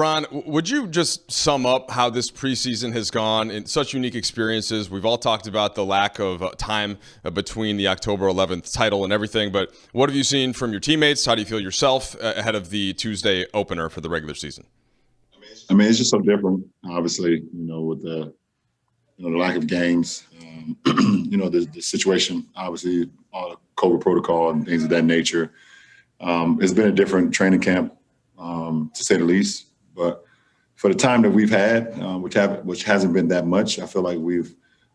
LeBron, would you just sum up how this preseason has gone in such unique experiences? We've all talked about the lack of time between the October 11th title and everything, but what have you seen from your teammates? How do you feel yourself ahead of the Tuesday opener for the regular season? I mean, it's just so different, obviously, with the lack of games, the situation, obviously, all the COVID protocol and things of that nature. It's been a different training camp, to say the least. But for the time that we've had, which hasn't been that much, I feel like we've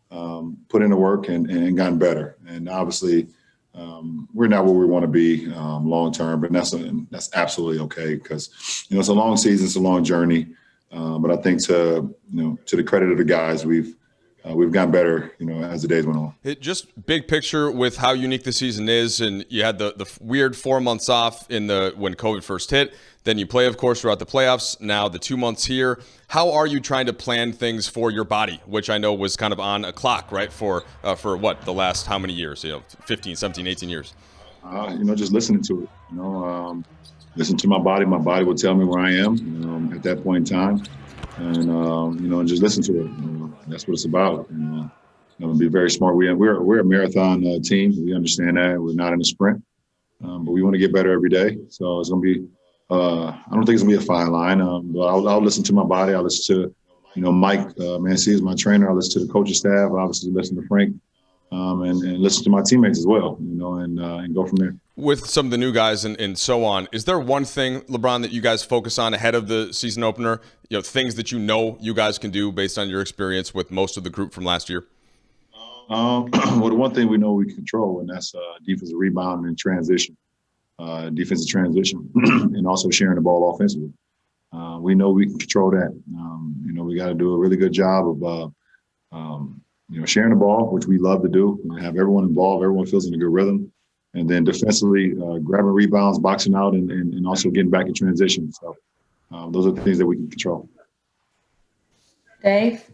put in the work and gotten better. And obviously, we're not where we want to be long term, but that's absolutely okay because it's a long season, it's a long journey. But I think to the credit of the guys, we've gotten better, as the days went on. Just big picture with how unique the season is, and you had the weird 4 months off when COVID first hit. Then you play, of course, throughout the playoffs. Now the 2 months here. How are you trying to plan things for your body, which I know was kind of on a clock, right, for what, the last how many years? 15, 17, 18 years. Just listening to it. Listen to my body. My body will tell me where I am at that point in time. And just listen to it. That's what it's about. Be very smart. We're a marathon team. We understand that we're not in a sprint, but we want to get better every day. So it's going to be. I don't think it's gonna be a fine line. But I'll listen to my body. I'll listen to Mike Mancini is my trainer. I'll listen to the coaching staff. I'll obviously listen to Frank and listen to my teammates as well. And go from there. With some of the new guys and so on, is there one thing, LeBron, that you guys focus on ahead of the season opener? Things that you guys can do based on your experience with most of the group from last year? Well, the one thing we know we can control, and that's defensive rebound and transition, defensive transition, and also sharing the ball offensively. We know we can control that. We got to do a really good job of, sharing the ball, which we love to do. We have everyone involved. Everyone feels in a good rhythm. And then defensively, grabbing rebounds, boxing out, and also getting back in transition. So those are the things that we can control. Dave?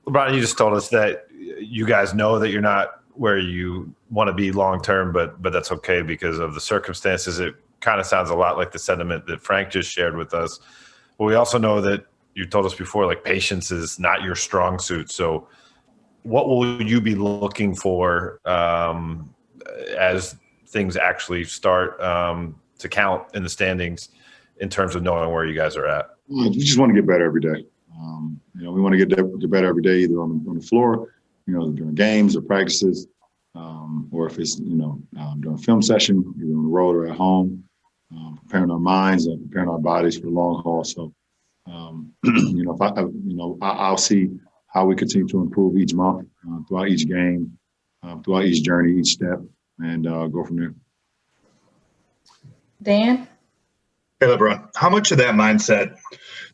LeBron, you just told us that you guys know that you're not where you want to be long term, but that's okay because of the circumstances. It kind of sounds a lot like the sentiment that Frank just shared with us. But we also know that you told us before, like, patience is not your strong suit. So what will you be looking for as things actually start to count in the standings in terms of knowing where you guys are at? We just want to get better every day. We want to get better every day, either on the floor, during games or practices, or if it's, during film session, either on the road or at home, preparing our minds and preparing our bodies for the long haul. So, I'll see how we continue to improve each month, throughout each game, throughout each journey, each step, and go from there. Dan? Hey, LeBron, how much of that mindset,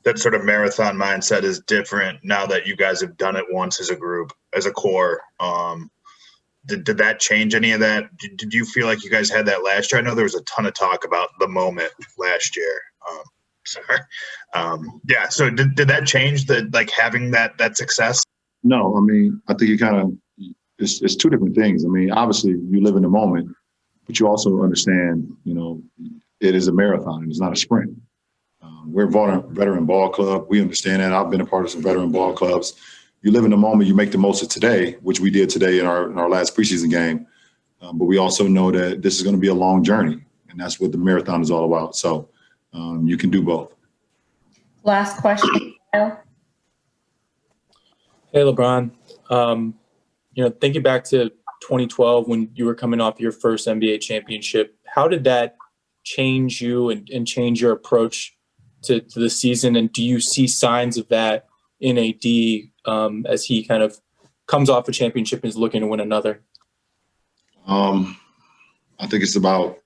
that sort of marathon mindset, is different now that you guys have done it once as a group, as a core? Did that change any of that? Did you feel like you guys had that last year? I know there was a ton of talk about the moment last year. So did that change having that success? No, I think it's two different things. Obviously you live in the moment, but you also understand, it is a marathon and it's not a sprint. We're a veteran ball club. We understand that. I've been a part of some veteran ball clubs. You live in the moment, you make the most of today, which we did today in our last preseason game. But we also know that this is going to be a long journey, and that's what the marathon is all about. So you can do both. Last question, Kyle. Hey, LeBron. Thinking back to 2012 when you were coming off your first NBA championship, how did that change you and change your approach to the season? And do you see signs of that in AD as he kind of comes off a championship and is looking to win another? I think it's about,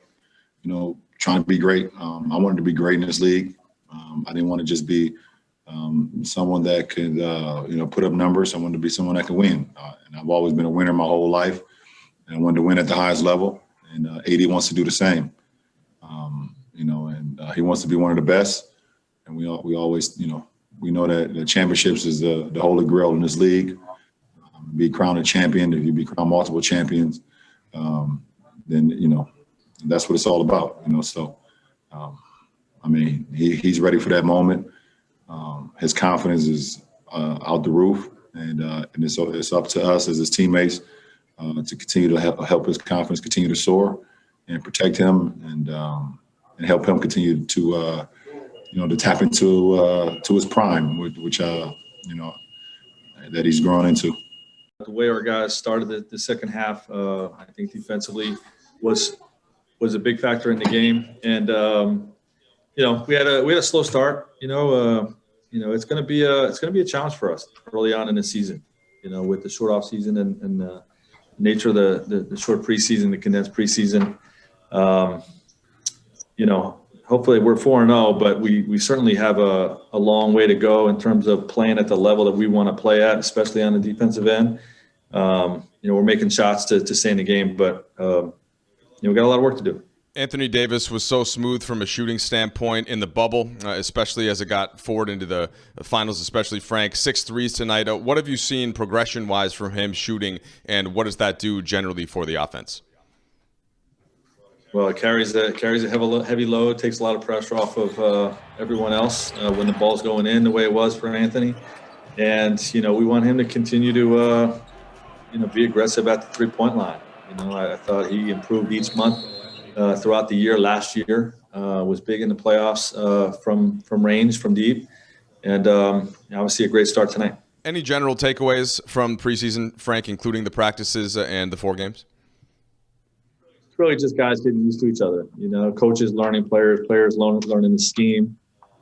trying to be great. I wanted to be great in this league. I didn't want to just be someone that could, put up numbers. I wanted to be someone that could win. And I've always been a winner my whole life. And I wanted to win at the highest level. And AD wants to do the same. He wants to be one of the best. And we always, we know that the championships is the holy grail in this league. Be crowned a champion. If you be crowned multiple champions, then, that's what it's all about. So I mean, he's ready for that moment. His confidence is out the roof, and it's up to us as his teammates to continue to help his confidence continue to soar and protect him and help him continue to to tap into his prime, which that he's grown into. The way our guys started the second half, I think defensively was a big factor in the game, and we had a slow start. It's going to be a challenge for us early on in the season. With the short off season and the nature of the short preseason, the condensed preseason. Hopefully we're 4-0, but we certainly have a long way to go in terms of playing at the level that we want to play at, especially on the defensive end. We're making shots to stay in the game, but we got a lot of work to do. Anthony Davis was so smooth from a shooting standpoint in the bubble, especially as it got forward into the finals, especially Frank. 6 threes tonight. What have you seen progression-wise from him shooting, and what does that do generally for the offense? Well, it carries a heavy load, takes a lot of pressure off of everyone else when the ball's going in the way it was for Anthony. And, we want him to continue to, be aggressive at the three-point line. I thought he improved each month throughout the year. Last year was big in the playoffs from range, from deep. And obviously a great start tonight. Any general takeaways from preseason, Frank, including the practices and the 4 games? It's really just guys getting used to each other. Coaches learning players learning the scheme.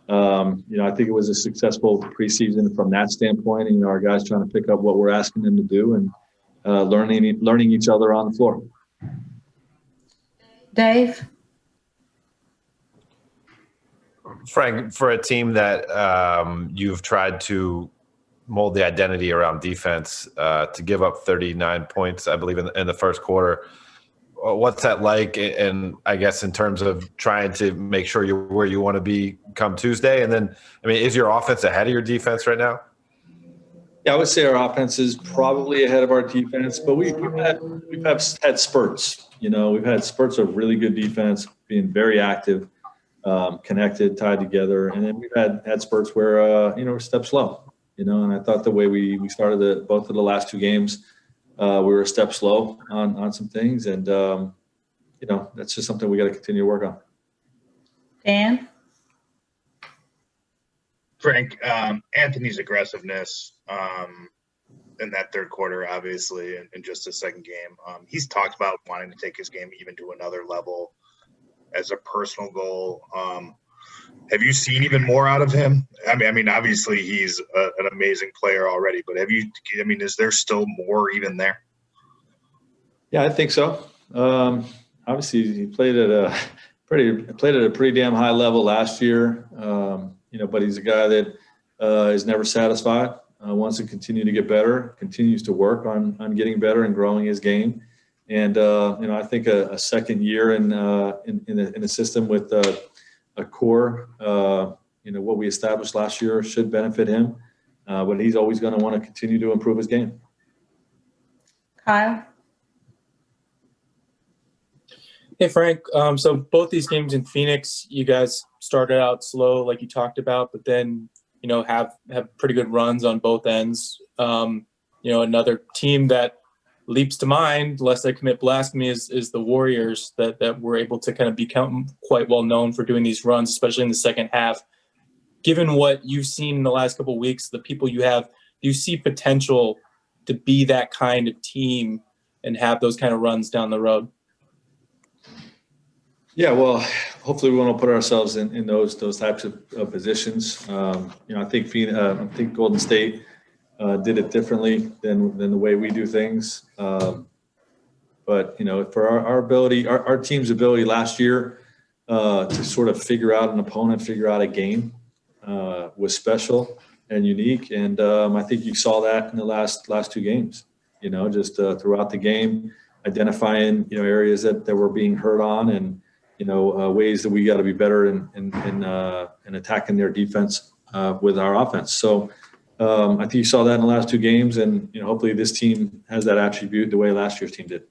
I think it was a successful preseason from that standpoint. And, our guys trying to pick up what we're asking them to do and learning each other on the floor. Dave? Frank, for a team that you've tried to mold the identity around defense, to give up 39 points, I believe, in the first quarter, what's that like? And I guess in terms of trying to make sure you're where you want to be come Tuesday. And then, is your offense ahead of your defense right now? Yeah, I would say our offense is probably ahead of our defense, but we've had spurts. We've had spurts of really good defense, being very active, connected, tied together, and then we've had spurts where we're step slow. And I thought the way we started both of the last 2 games, we were a step slow on some things, and that's just something we got to continue to work on. Dan? Frank, Anthony's aggressiveness in that third quarter, obviously, in just the second game, he's talked about wanting to take his game even to another level as a personal goal. Have you seen even more out of him? I mean, obviously he's an amazing player already, but is there still more even there? Yeah, I think so. Obviously he played at a pretty damn high level last year. But he's a guy that is never satisfied, wants to continue to get better, continues to work on getting better and growing his game. And, I think a second year in a system with a core, what we established last year should benefit him. But he's always going to want to continue to improve his game. Kyle? Hey, Frank. So both these games in Phoenix, you guys started out slow, like you talked about, but then, have pretty good runs on both ends. Another team that leaps to mind, lest I commit blasphemy, is the Warriors that were able to kind of become quite well known for doing these runs, especially in the second half. Given what you've seen in the last couple of weeks, the people you have, do you see potential to be that kind of team and have those kind of runs down the road? Yeah, well, hopefully we want to put ourselves in those types of positions. I think Golden State did it differently than the way we do things. But for our ability, our team's ability last year to sort of figure out an opponent, figure out a game was special and unique. And I think you saw that in the last 2 games. Just throughout the game, identifying areas that we're being hurt on and ways that we got to be better in attacking their defense with our offense. So I think you saw that in the last 2 games, and hopefully this team has that attribute the way last year's team did.